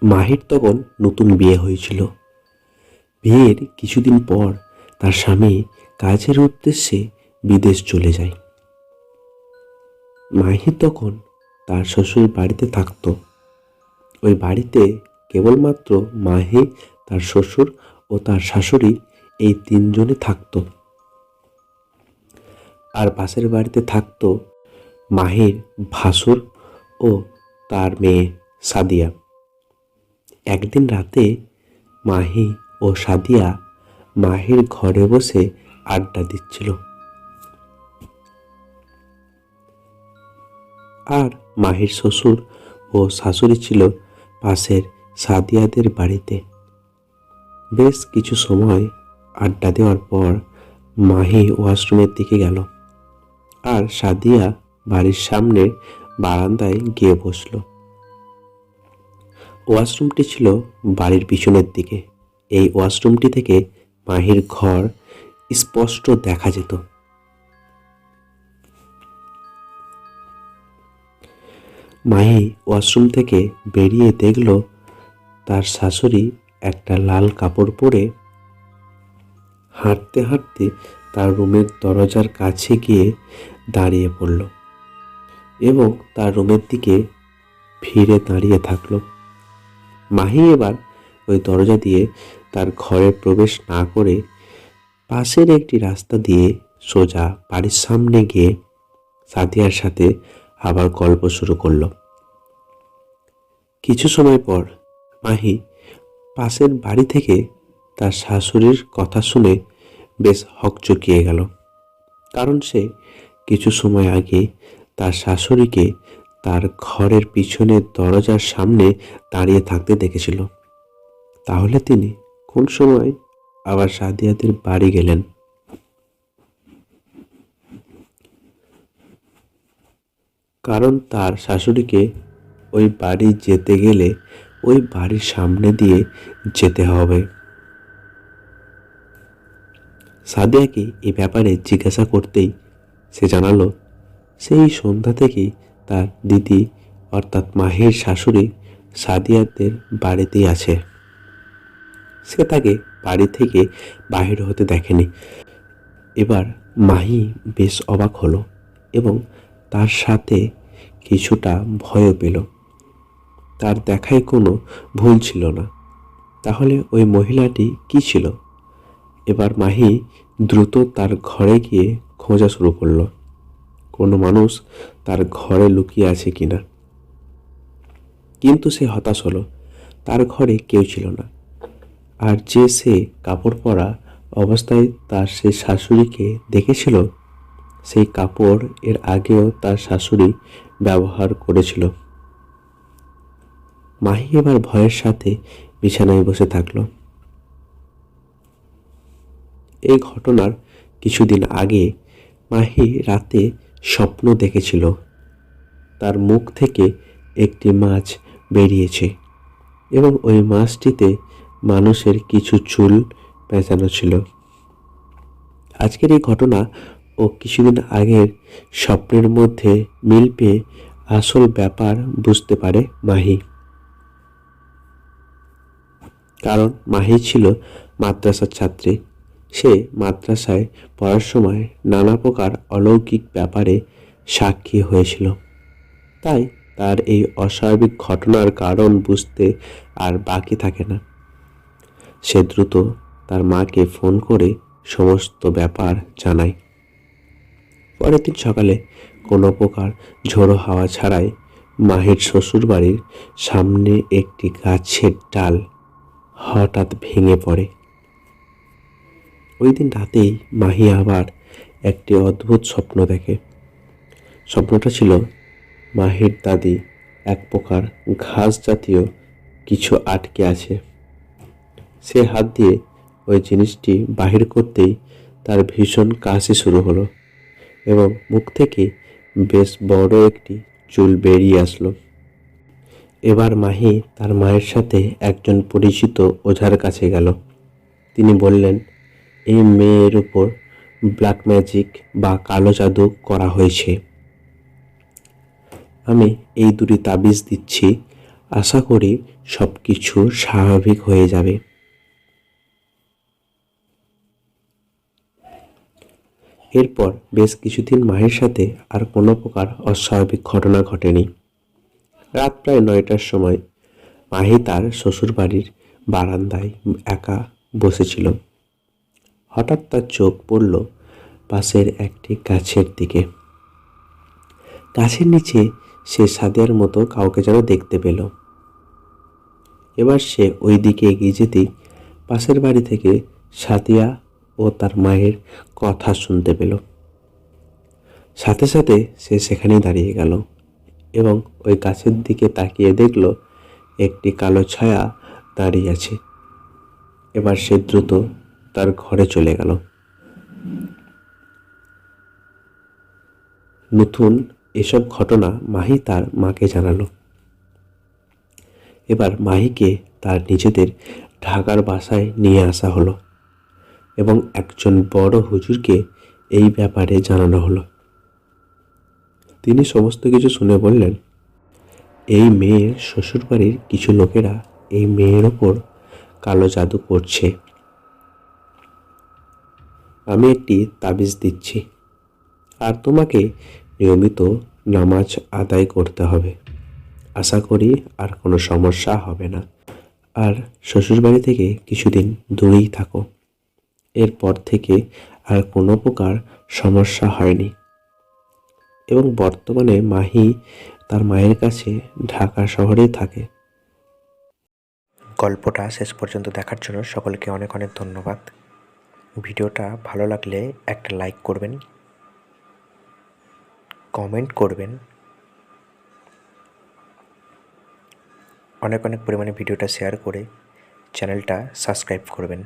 মাহির তখন নতুন বিয়ে হয়েছিল। বিয়ের কিছুদিন পর তার স্বামী কাজের উদ্দেশ্যে বিদেশ চলে যায়। মাহি তখন তার শ্বশুর বাড়িতে থাকত। ওই বাড়িতে কেবলমাত্র মাহি, তার শ্বশুর ও তার শাশুড়ি, এই তিনজনে থাকত। আর পাশের বাড়িতে থাকত মাহির ভাসুর ও তার মেয়ে সাদিয়া। একদিন রাতে মাহি ও সাদিয়া মাহির ঘরে বসে আড্ডা দিচ্ছিল। আর মাহির শ্বশুর ও শাশুড়ি ছিল পাশের সাদিয়াদের বাড়িতে। বেশ কিছু সময় আড্ডা দেওয়ার পর মাহি ওয়াশরুমের দিকে গেল, আর সাদিয়া বাড়ির সামনে বারান্দায় গিয়ে বসল। ওয়াশরুমটি ছিল বাড়ির পিছনের দিকে। এই ওয়াশরুমটি থেকে মাহির ঘর স্পষ্ট দেখা যেত। মাহি ওয়াশরুম থেকে বেরিয়ে দেখল তার শাশুড়ি একটা লাল কাপড় পরে হাঁটতে হাঁটতে তার রুমের দরজার কাছে গিয়ে দাঁড়িয়ে পড়ল এবং তার রুমের দিকে ফিরে দাঁড়িয়ে থাকলো। মাহি এবার ওই দরজা দিয়ে তার ঘরে প্রবেশ না করে পাশের একটি রাস্তা দিয়ে সোজা বাড়ির সামনে গিয়ে সাদিয়ার সাথে আবার গল্প শুরু করলো। কিছু সময় পর মাহি পাশের বাড়ি থেকে তার শাশুড়ির কথা শুনে বেশ হকচকিয়ে গেল, কারণ সে কিছু সময় আগে তার শাশুড়িকে তার ঘরের পিছনের দরজার সামনে দাঁড়িয়ে থাকতে দেখেছিল। তাহলে তিনি কোন সময় আবার সাদিয়াদের বাড়ি গেলেন? কারণ তার শাশুড়িকে ওই বাড়ি যেতে গেলে ওই বাড়ির সামনে দিয়ে যেতে হবে। সাদিয়াকে এই ব্যাপারে জিজ্ঞাসা করতেই সে জানালো সেই সন্ধ্যা থেকেই তার দিদি অর্থাৎ মাহির শাশুড়ি সাদিয়াদের বাড়িতেই আছে। সে তাকে বাড়ি থেকে বাহির হতে দেখেনি। এবার মাহি বেশ অবাক হলো এবং তার সাথে কিছুটা ভয়ও পেল। তার দেখায় কোনো ভুল ছিল না। তাহলে ওই মহিলাটি কি ছিল? এবার মাহি দ্রুত তার ঘরে গিয়ে খোঁজা শুরু করলো, কোনো মানুষ তার ঘরে লুকিয়ে আছে কিনা। কিন্তু সে হতাশ হলো, তার ঘরে কেউ ছিল না। আর যে সে কাপড় পরা অবস্থায় তার সে শাশুড়িকে দেখেছিল, সেই কাপড় এর আগেও তার শাশুড়ি ব্যবহার করেছিল। মাহি এবার ভয়ের সাথে বিছানায় বসে থাকলো। এই ঘটনার কিছুদিন আগে মাহি রাতে স্বপ্ন দেখেছিল তার মুখ থেকে একটি মাছ বেরিয়েছে এবং ওই মাছটিতে মানুষের কিছু চুল পেঁচানো ছিল। আজকের এই ঘটনা ও কিছুদিন আগের স্বপ্নের মধ্যে মিল পেয়ে আসল ব্যাপার বুঝতে পারে মাহি। কারণ মাহি ছিল মাদ্রাসার ছাত্রী। সে মাদ্রাসায় পড়ার সময় নানা প্রকার অলৌকিক ব্যাপারে সাক্ষী হয়েছিল। তাই তার এই অস্বাভাবিক ঘটনার কারণ বুঝতে আর বাকি থাকে না। সে দ্রুত তার মাকে ফোন করে সমস্ত ব্যাপার জানায়। পরের দিন সকালে কোনো প্রকার ঝোড়ো হাওয়া ছাড়াই মাহির শ্বশুরবাড়ির সামনে একটি গাছের ডাল হঠাৎ ভেঙে পড়ে। ওই দিন রাতেই মাহি আবার একটি অদ্ভুত স্বপ্ন দেখে। স্বপ্নটা ছিল মাহির দাদি এক প্রকার ঘাস জাতীয় কিছু আটকে আছে। সে হাত দিয়ে ওই জিনিসটি বাহির করতেই তার ভীষণ কাশি শুরু হলো এবং মুখ থেকে বেশ বড় একটি চুল বেরিয়ে আসলো। এবার মাহি তার মায়ের সাথে একজন পরিচিত ওঝার কাছে গেল। তিনি বললেন, এই মেয়ের উপর ব্ল্যাক ম্যাজিক বা কালো জাদু করা হয়েছে। আমি এই দুটি তাবিজ দিচ্ছি, আশা করি সব কিছু স্বাভাবিক হয়ে যাবে। এরপর বেশ কিছুদিন মাহির সাথে আর কোনো প্রকার অস্বাভাবিক ঘটনা ঘটেনি। রাত প্রায় 9টার সময় মাহি তার শ্বশুরবাড়ির বারান্দায় একা বসেছিল। হঠাৎ তার চোখ পড়ল পাশের একটি গাছের দিকে। গাছের নিচে সে সাদিয়ার মতো কাউকে যেন দেখতে পেল। এবার সে ওই দিকে এগিয়ে যেতেই পাশের বাড়ি থেকে সাদিয়া ও তার মায়ের কথা শুনতে পেল। সাথে সাথে সে সেখানেই দাঁড়িয়ে গেল এবং ওই গাছের দিকে তাকিয়ে দেখল একটি কালো ছায়া দাঁড়িয়ে আছে। এবার সে দ্রুত তার ঘরে চলে গেল। নতুন এসব ঘটনা মাহি তার মাকে জানালো। এবার মাহিকে তার নিজেদের ঢাকার বাসায় নিয়ে আসা হলো এবং একজন বড় হুজুরকে এই ব্যাপারে জানানো হলো। তিনি সমস্ত কিছু শুনে বললেন, এই মেয়ের শ্বশুরবাড়ির কিছু লোকেরা এই মেয়ের ওপর কালো জাদু করছে। আমি একটি তাবিজ দিচ্ছি আর তোমাকে নিয়মিত নামাজ আদায় করতে হবে। আশা করি আর কোনো সমস্যা হবে না। আর শ্বশুরবাড়ি থেকে কিছুদিন দূরেই থাকো। এরপর থেকে আর কোনো প্রকার সমস্যা হয়নি এবং বর্তমানে মাহি তার মায়ের কাছে ঢাকা শহরেই থাকে। গল্পটা শেষ পর্যন্ত দেখার জন্য সকলকে অনেক অনেক ধন্যবাদ। ভিডিওটা ভালো লাগলে একটা লাইক করবেন, কমেন্ট করবেন, অনেক অনেক পরিমাণে ভিডিওটা শেয়ার করে চ্যানেলটা সাবস্ক্রাইব করবেন।